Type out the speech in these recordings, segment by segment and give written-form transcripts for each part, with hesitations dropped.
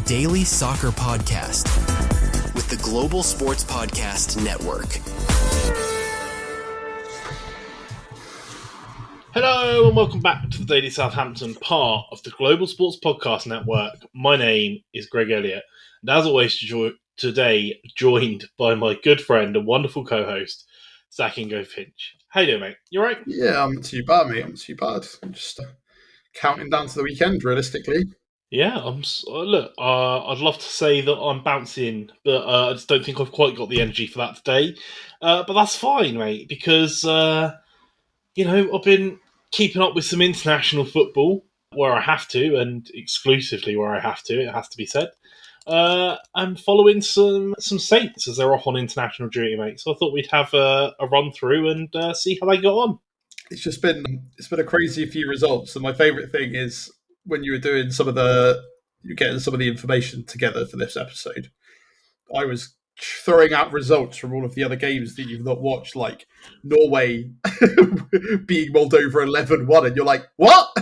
daily soccer podcast with the Global Sports Podcast Network. Hello and welcome back to the Daily Southampton, part of the Global Sports Podcast Network. My name is Greg Elliott, and as always today joined by my good friend and wonderful co-host, Zach Ingo Finch. How you doing, mate? You alright? Yeah, I'm not too bad, mate. I'm not too bad. I'm just counting down to the weekend, realistically. Yeah, I'd love to say that I'm bouncing, but I just don't think I've quite got the energy for that today. But that's fine, mate, because, I've been keeping up with some international football where I have to, and exclusively where I have to, it has to be said. And following some Saints as they're off on international duty, mate. So I thought we'd have a run through and see how they got on. It's been a crazy few results, and my favourite thing is when you were doing you're getting some of the information together for this episode. I was throwing out results from all of the other games that you've not watched, like Norway being Moldova 11-1, and you're like, what?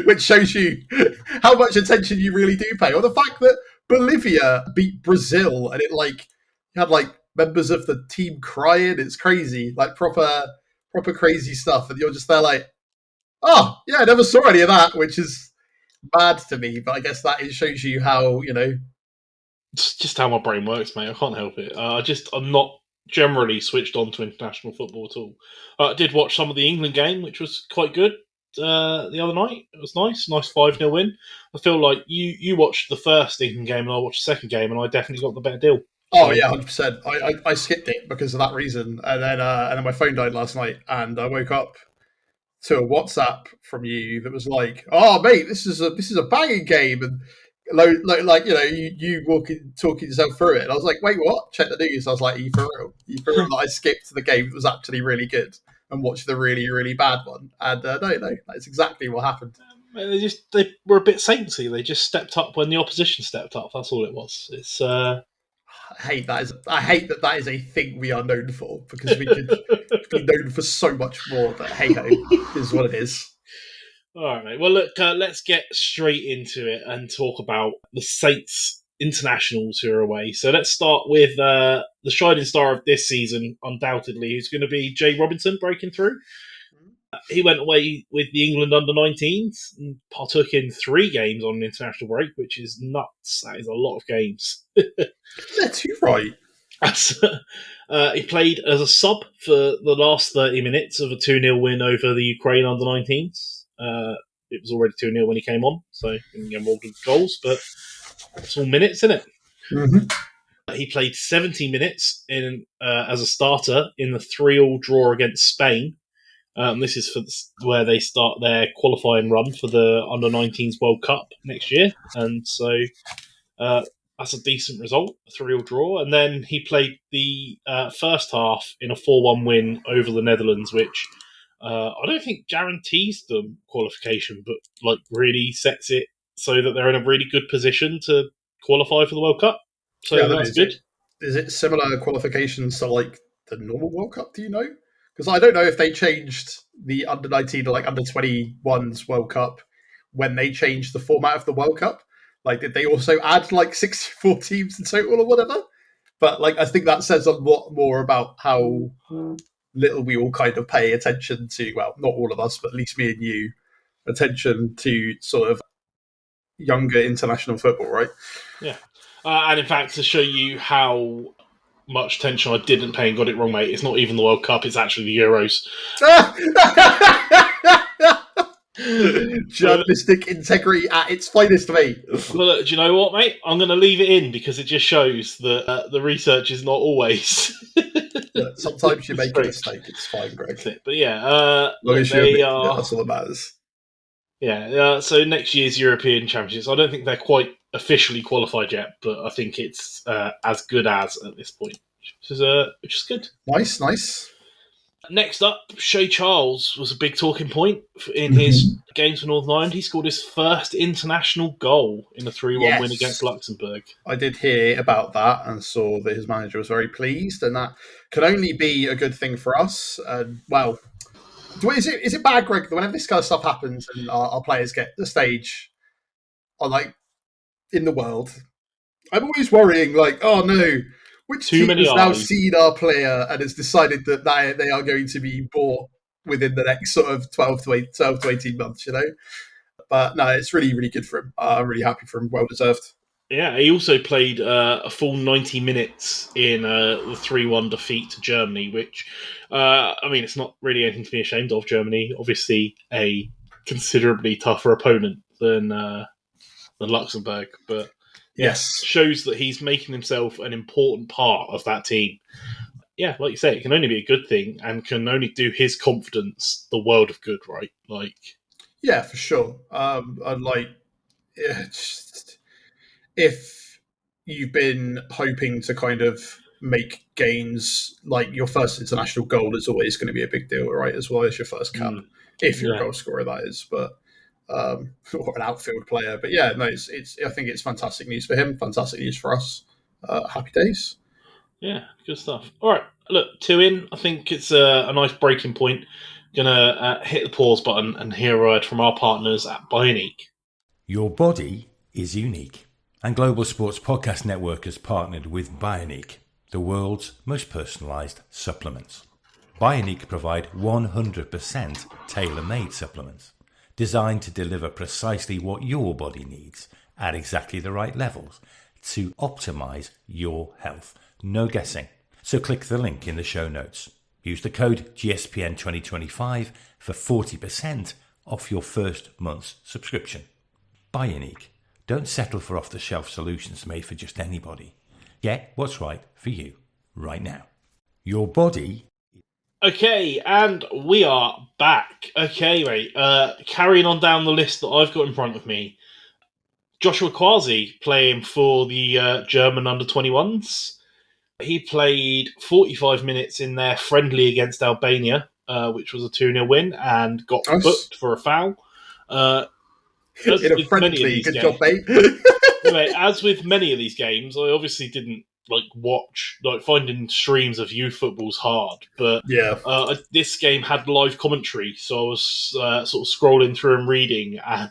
Which shows you how much attention you really do pay. Or the fact that Bolivia beat Brazil, and you had members of the team crying. It's crazy, like proper crazy stuff. And you're just there like, oh, yeah, I never saw any of that, which is mad to me. But I guess that shows you how, It's just how my brain works, mate. I can't help it. I'm not generally switched on to international football at all. I did watch some of the England game, which was quite good the other night. It was nice 5-0 win. I feel like you watched the first England game and I watched the second game, and I definitely got the better deal. Oh yeah, 100%. I skipped it because of that reason, and then my phone died last night, and I woke up to a WhatsApp from you that was like, "Oh mate, this is a banging game," and you talking yourself through it, and I was like, "Wait, what?" Check the news. I was like, "Are you for real? That I skipped the game that was actually really good and watched the really really bad one?" And no, that's exactly what happened. They were a bit sainty. They just stepped up when the opposition stepped up. That's all it was. It's. I hate that is a thing we are known for, because we could be known for so much more. But hey ho, is what it is. All right, mate. Well, look, let's get straight into it and talk about the Saints internationals who are away. So let's start with the shining star of this season, undoubtedly, who's going to be Jay Robinson breaking through. He went away with the England under-19s and partook in 3 games on an international break, which is nuts. That is a lot of games. Yeah, too right. He played as a sub for the last 30 minutes of a 2-0 win over the Ukraine under-19s. It was already 2-0 when he came on, so he didn't get involved with goals, but it's all minutes, isn't it? Mm-hmm. He played 70 minutes as a starter in the 3-3 draw against Spain. This is where they start their qualifying run for the Under-19s World Cup next year. And so that's a decent result, a 3-3 draw. And then he played the first half in a 4-1 win over the Netherlands, which I don't think guarantees them qualification, but really sets it so that they're in a really good position to qualify for the World Cup. So yeah, that's good. Is it similar qualifications to the normal World Cup, do you know? Because I don't know if they changed the under-19 or under-21s World Cup when they changed the format of the World Cup. Did they also add 64 teams in total or whatever? But I think that says a lot more about how little we all kind of pay attention to, well, not all of us, but at least me and you, attention to sort of younger international football, right? Yeah. And in fact, to show you how much attention I didn't pay and got it wrong, mate, it's not even the World Cup, it's actually the Euros. Journalistic integrity at its finest, mate. Well, do you know what, mate? I'm going to leave it in because it just shows that the research is not always. Look, sometimes you make a mistake. It's fine, Greg. But yeah, they are. That's all that matters. Yeah. So next year's European Championships, I don't think they're quite officially qualified yet, but I think it's as good as at this point, which is good. Nice. Next up, Shea Charles was a big talking point in his games for Northern Ireland. He scored his first international goal in a 3-1 win against Luxembourg. I did hear about that and saw that his manager was very pleased, and that can only be a good thing for us. Well, is it bad, Greg, that whenever this kind of stuff happens and our players get the stage, in the world. I'm always worrying, like, oh no, which Too team many has now eyes. seen our player and has decided that they are going to be bought within the next sort of 12 to 18 months, But no, it's really, really good for him. I'm really happy for him. Well deserved. Yeah, he also played a full 90 minutes in the 3-1 defeat to Germany, which, it's not really anything to be ashamed of, Germany. Obviously, a considerably tougher opponent than Luxembourg, but yeah, Yes. shows that he's making himself an important part of that team. Yeah, like you say, it can only be a good thing and can only do his confidence the world of good, right? Yeah, for sure. I'd like, if you've been hoping to kind of make gains, like your first international goal is always going to be a big deal, right? As well as your first cap, if you're a goal scorer, that is. But or an outfield player. But yeah, no, it's. I think it's fantastic news for him. Fantastic news for us. Happy days. Yeah, good stuff. All right, look, 2 in. I think it's a nice breaking point. Gonna hit the pause button and hear a word from our partners at Bioniq. Your body is unique, and Global Sports Podcast Network has partnered with Bioniq, the world's most personalised supplements. Bioniq provide 100% tailor-made supplements designed to deliver precisely what your body needs at exactly the right levels to optimise your health. No guessing. So click the link in the show notes. Use the code GSPN 2025 for 40% off your first month's subscription. Bioniq. Don't settle for off-the-shelf solutions made for just anybody. Get what's right for you right now. Your body. Okay, and we are back. Okay, mate. Carrying on down the list that I've got in front of me. Joshua Kwasi playing for the German under-21s. He played 45 minutes in their friendly against Albania, which was a 2-0 win, and got booked for a foul. In a friendly, good job, mate. Anyway, as with many of these games, I obviously didn't watch. Finding streams of youth football's hard, but yeah, this game had live commentary, so I was sort of scrolling through and reading, and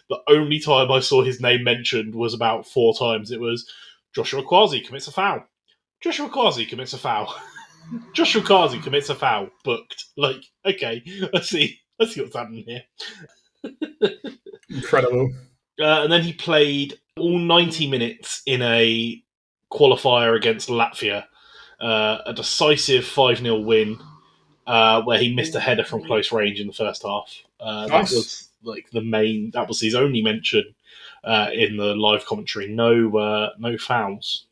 the only time I saw his name mentioned was about 4 times. It was Joshua Kwasi commits a foul. Joshua Kwasi commits a foul. Joshua Kwasi commits a foul. Booked. Okay, let's see what's happening here. Incredible. And then he played all 90 minutes in a qualifier against Latvia, a decisive 5-0 win, where he missed a header from close range in the first half. Nice. That was that was his only mention in the live commentary. No fouls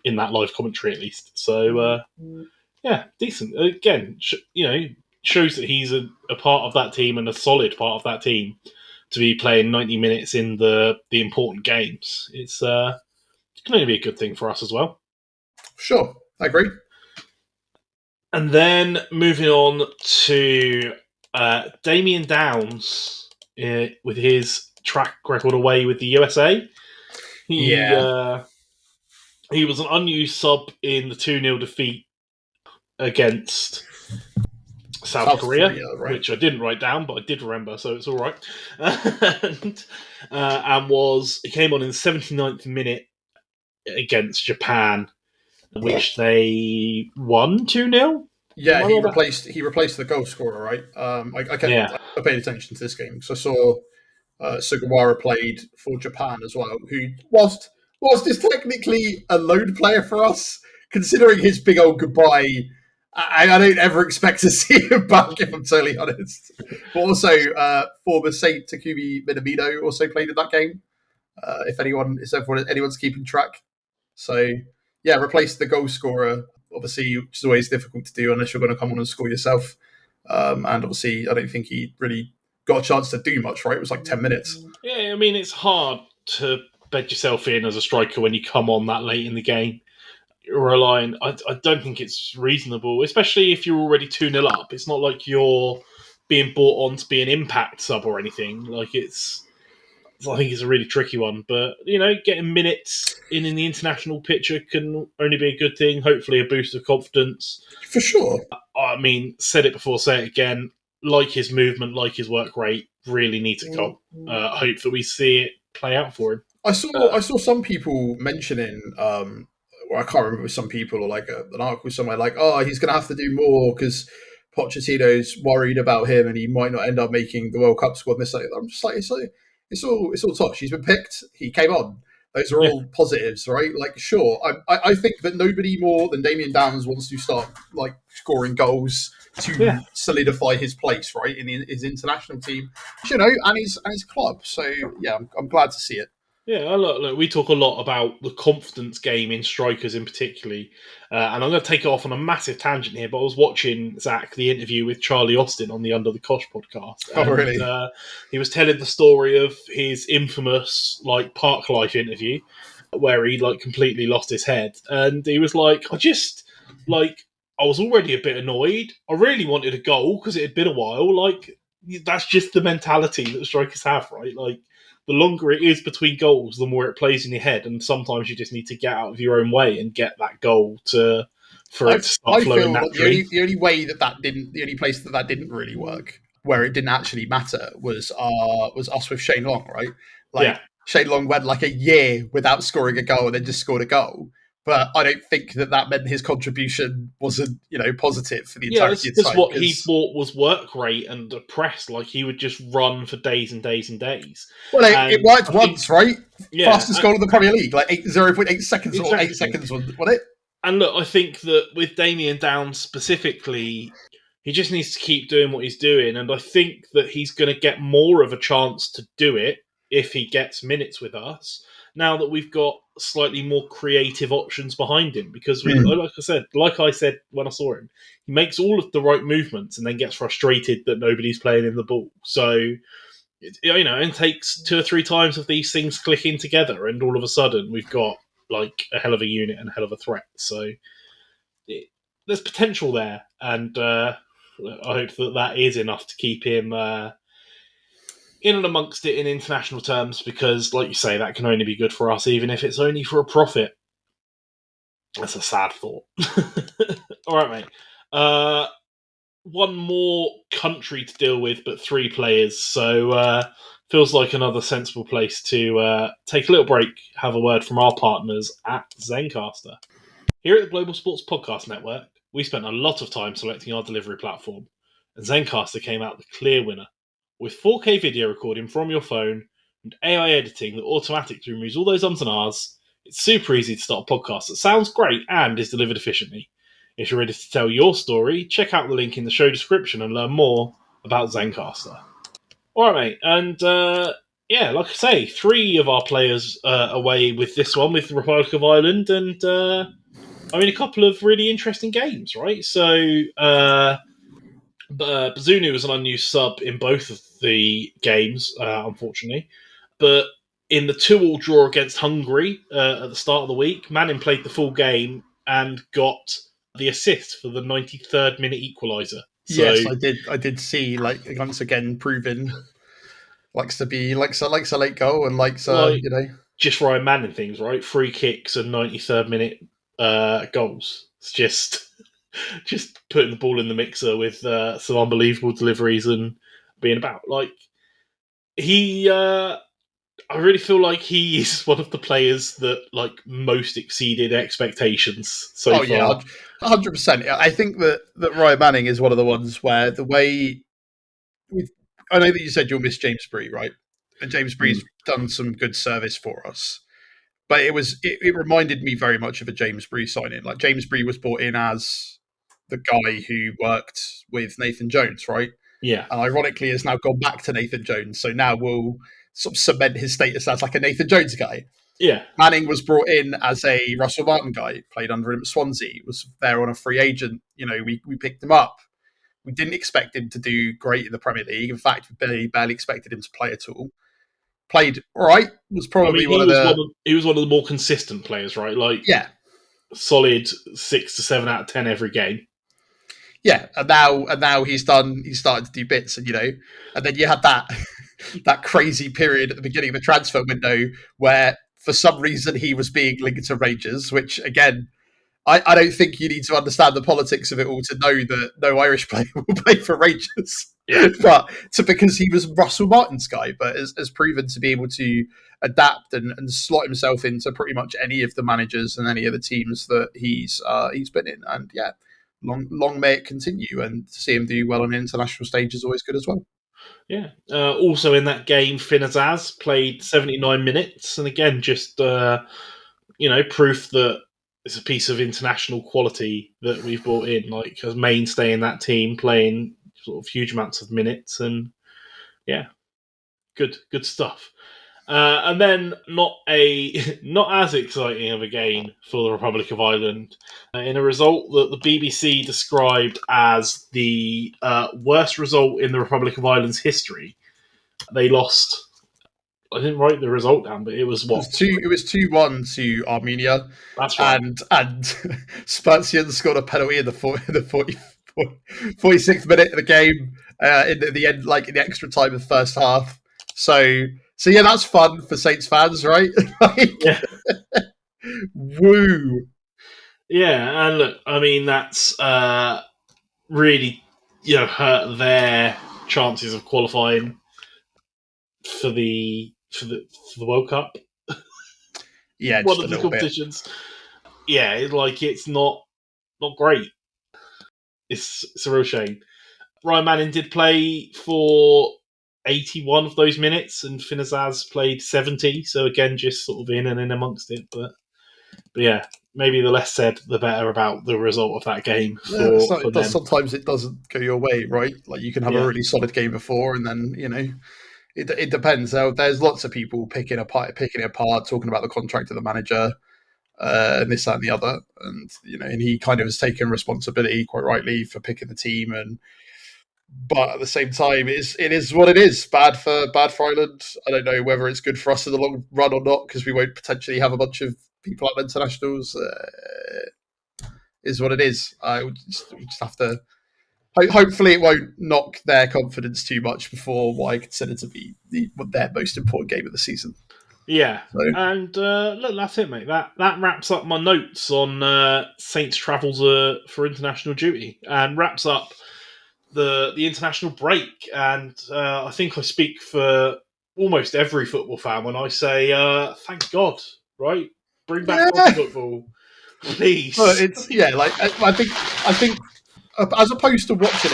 in that live commentary, at least. So yeah, decent. Again, shows that he's a part of that team and a solid part of that team to be playing 90 minutes in the important games. It can only be a good thing for us as well. Sure, I agree. And then moving on to Damien Downs with his track record away with the USA. He was an unused sub in the 2-0 defeat against South Korea, right? Which I didn't write down, but I did remember, so it's all right. And he came on in the 79th minute against Japan, which they won 2-0. Yeah, he replaced the goal scorer, right? I paid attention to this game because I saw Sugawara played for Japan as well, who whilst is technically a loan player for us, considering his big old goodbye, I don't ever expect to see him back, if I'm totally honest. But also, former Saint Takumi Minamino also played in that game. If anyone's keeping track, so yeah, replace the goal scorer. Obviously, which is always difficult to do unless you're going to come on and score yourself. And obviously, I don't think he really got a chance to do much. Right, it was like 10 minutes. Yeah, I mean, it's hard to bed yourself in as a striker when you come on that late in the game. Relying, I don't think it's reasonable, especially if you're already 2-0 up. It's not like you're being brought on to be an impact sub or anything. I think it's a really tricky one. But, getting minutes in the international picture can only be a good thing. Hopefully a boost of confidence. For sure. I mean, said it before, say it again. Like his movement, like his work rate, really need to go. Hope that we see it play out for him. I saw some people mentioning. Well, I can't remember with some people or like an article somewhere like, oh, he's going to have to do more because Pochettino's worried about him and he might not end up making the World Cup squad. And this, like, I'm just like, it's all tosh. He's been picked. He came on. Those are Yeah. all positives, right? Like, sure, I think that nobody more than Damien Downs wants to start like scoring goals to solidify his place, right, in his international team, and his club. So yeah, I'm glad to see it. Yeah, look, we talk a lot about the confidence game in strikers in particularly, and I'm going to take it off on a massive tangent here, but I was watching, Zach, the interview with Charlie Austin on the Under the Kosh podcast. Oh, really? He was telling the story of his infamous, like, Park Life interview, where he, like, completely lost his head, and he was like, I was already a bit annoyed. I really wanted a goal because it had been a while. Like, that's just the mentality that strikers have, right? Like, the longer it is between goals, the more it plays in your head, and sometimes you just need to get out of your own way and get that goal for it to start flowing naturally. The only way the only place that didn't really work, where it didn't actually matter, was us with Shane Long, right? Like Shane Long went like a year without scoring a goal and then just scored a goal. But I don't think that meant his contribution wasn't, positive for the entirety of the time. What he thought was work rate and oppressed. Like, he would just run for days and days and days. Well, it worked once, right? Fastest goal in the Premier League, like 0.8 seconds or 8 seconds, wasn't it? And look, I think that with Damien Downs specifically, he just needs to keep doing what he's doing. And I think that he's going to get more of a chance to do it if he gets minutes with us, now that we've got slightly more creative options behind him. Because, like I said when I saw him, he makes all of the right movements and then gets frustrated that nobody's playing in the ball. So, it takes 2 or 3 times of these things clicking together, and all of a sudden we've got like a hell of a unit and a hell of a threat. So there's potential there, and I hope that is enough to keep him in and amongst it in international terms, because, like you say, that can only be good for us, even if it's only for a profit. That's a sad thought. All right, mate. One more country to deal with, but 3 players. So feels like another sensible place to take a little break, have a word from our partners at Zencastr. Here at the Global Sports Podcast Network, we spent a lot of time selecting our delivery platform, and Zencastr came out the clear winner. With 4K video recording from your phone and AI editing that automatically removes all those ums and ahs, it's super easy to start a podcast that sounds great and is delivered efficiently. If you're ready to tell your story, check out the link in the show description and learn more about Zencastr. Alright, mate, and like I say, 3 of our players away with this one, with the Republic of Ireland, and a couple of really interesting games, right? So, Bazunu was an unused sub in both of the games, unfortunately. But in the 2-2 draw against Hungary at the start of the week, Manning played the full game and got the assist for the 93rd minute equaliser. So, yes, I did see, like, once again proven likes a late goal and just Ryan Manning things, right? Free kicks and 93rd minute goals. It's just putting the ball in the mixer with some unbelievable deliveries and being about. Like, I really feel like he is one of the players that most exceeded expectations so far. Yeah, 100%. I think that Ryan Manning is one of the ones where the way I know that you said you'll miss James Bree, right? And James Bree's done some good service for us. But it reminded me very much of a James Bree signing. Like, James Bree was brought in as the guy who worked with Nathan Jones, right? Yeah. And ironically has now gone back to Nathan Jones. So now we'll sort of cement his status as like a Nathan Jones guy. Yeah. Manning was brought in as a Russell Martin guy, played under him at Swansea, was there on a free agent. We picked him up. We didn't expect him to do great in the Premier League. In fact, we barely expected him to play at all. Played all right. Was probably he was one of the more consistent players, right? Solid 6 to 7 out of 10 every game. Yeah, and now he's started to do bits, and then you had that crazy period at the beginning of the transfer window where for some reason he was being linked to Rangers, which again, I don't think you need to understand the politics of it all to know that no Irish player will play for Rangers. Yeah. But because he was Russell Martin's guy, but has proven to be able to adapt and slot himself into pretty much any of the managers and any of the teams that he's been in. And yeah, long may it continue. And to see him do well on an international stage is always good as well. Yeah. Also in that game, Finn Azaz played 79 minutes, and again, just proof that it's a piece of international quality that we've brought in, like a mainstay in that team, playing sort of huge amounts of minutes, and yeah, good stuff. And then not as exciting of a game for the Republic of Ireland, in a result that the BBC described as the worst result in the Republic of Ireland's history. They lost. I didn't write the result down, but it was what? It was 2-1 to Armenia. That's right. And Spursian scored a penalty in the 46th minute of the game, in the end, like in the extra time of the first half. So yeah, that's fun for Saints fans, right? Yeah. Woo. Yeah, and look, I mean, that's really hurt their chances of qualifying for the World Cup. Yeah, one of the competitions. Bit. Yeah, it's not great. It's a real shame. Ryan Manning did play for 81 of those minutes, and Finn Azaz played 70. So again, just sort of in and in amongst it. But yeah, maybe the less said, the better about the result of that game. Sometimes it doesn't go your way, right? Like you can have a really solid game before, and then it depends. There's lots of people picking it apart, talking about the contract of the manager, and this, that, and the other, and and he kind of has taken responsibility, quite rightly, for picking the team. But at the same time, it is what it is. Bad for Ireland. I don't know whether it's good for us in the long run or not, because we won't potentially have a bunch of people at internationals. Is what it is. We just have to. Hopefully, it won't knock their confidence too much before what I consider to be their most important game of the season. Yeah, and look, that's it, mate. That wraps up my notes on Saints' travels for international duty, and wraps up the international break. And I think I speak for almost every football fan when I say, thank God, right? Bring back football, please. But I think. As opposed to watching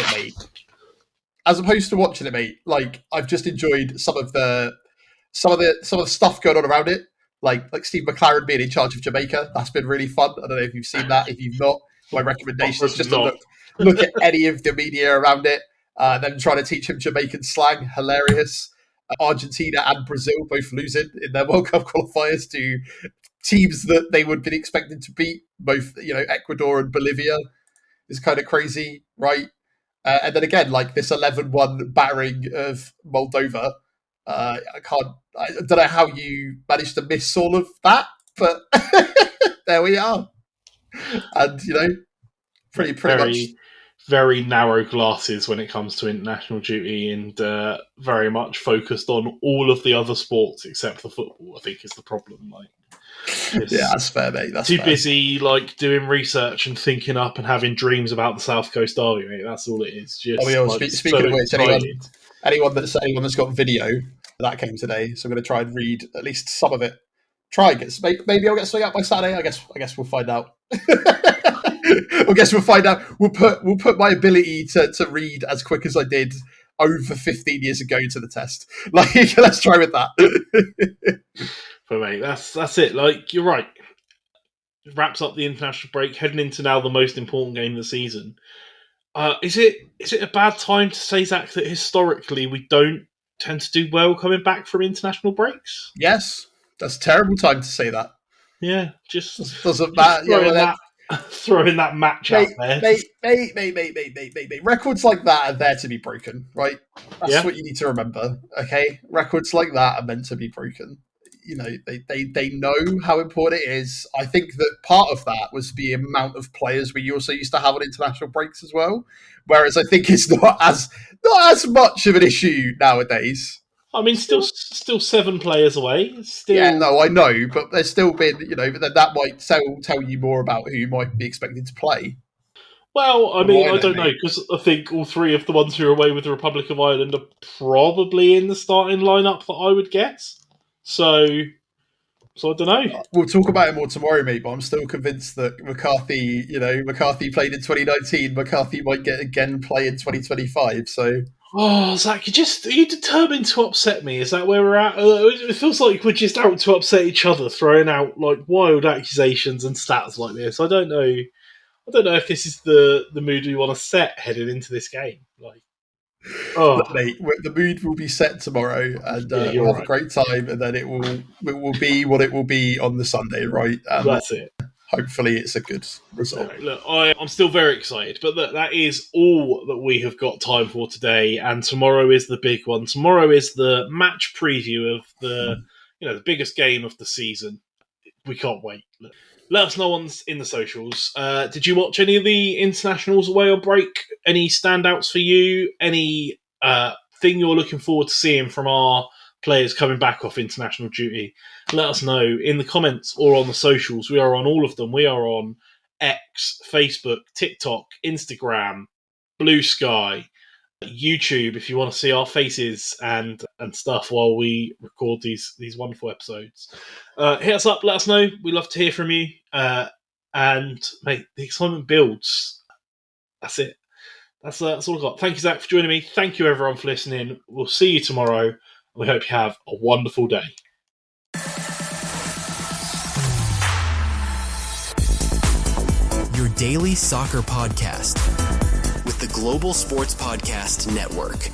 it, mate. Like I've just enjoyed some of the stuff going on around it. Like Steve McLaren being in charge of Jamaica. That's been really fun. I don't know if you've seen that. If you've not, my recommendation is just to look at any of the media around it. Them trying to teach him Jamaican slang, hilarious. Argentina and Brazil both losing in their World Cup qualifiers to teams that they would have been expected to beat. Both Ecuador and Bolivia. Is kind of crazy, right? And then again, like this 11-1 battering of Moldova. I don't know how you managed to miss all of that, but there we are. And pretty much very narrow glasses when it comes to international duty, and very much focused on all of the other sports except for football. I think is the problem. Yeah, that's fair, mate. That's too busy, doing research and thinking up and having dreams about the South Coast Derby, mate. That's all it is. Just, speaking of which, anyone that's got video that came today, so I'm going to try and read at least some of it. Maybe I'll get something out by Saturday. I guess we'll find out. I guess we'll find out. We'll put my ability to read as quick as I did over 15 years ago to the test. Let's try with that. But mate, that's it. You're right. It wraps up the international break, heading into now the most important game of the season. Is it a bad time to say, Zach, that historically we don't tend to do well coming back from international breaks? Yes, that's a terrible time to say that. Yeah, just doesn't matter. Throwing that match out there. Mate. Records like that are there to be broken, right? That's what you need to remember. Okay, records like that are meant to be broken. They know how important it is. I think that part of that was the amount of players we also used to have on international breaks as well. Whereas I think it's not as much of an issue nowadays. I mean, still 7 players away. Still, Yeah, no, I know, but there's still been, but then that might tell you more about who you might be expected to play. Well, I What do mean, I I know, don't know, mate? because I think all 3 of the ones who are away with the Republic of Ireland are probably in the starting lineup that I would guess. So I don't know. We'll talk about it more tomorrow, mate, but I'm still convinced that McCarthy played in 2019. McCarthy might again play in 2025. So, Oh, Zach, are you determined to upset me? Is that where we're at? It feels like we're just out to upset each other, throwing out like wild accusations and stats like this. I don't know. I don't know if this is the mood we want to set heading into this game. Like, oh, look, mate, the mood will be set tomorrow, and yeah, you're we'll have a right. great time, and then it will be what it will be on the Sunday, right? And That's it. hopefully, it's a good No, result. look, I'm still very excited, but look, that is all that we have got time for today. And tomorrow is the big one. Tomorrow is the match preview of the biggest game of the season. We can't wait. Look, let us know in the socials. Did you watch any of the internationals away on break? Any standouts for you? Any thing you're looking forward to seeing from our players coming back off international duty? Let us know in the comments or on the socials. We are on all of them. We are on X, Facebook, TikTok, Instagram, Blue Sky, YouTube if you want to see our faces and stuff while we record these wonderful episodes. Hit us up, let us know. We love to hear from you. And mate, the excitement builds. That's it. That's all I've got. Thank you, Zach, for joining me. Thank you, everyone, for listening. We'll see you tomorrow. We hope you have a wonderful day. Your daily soccer podcast with the Global Sports Podcast Network.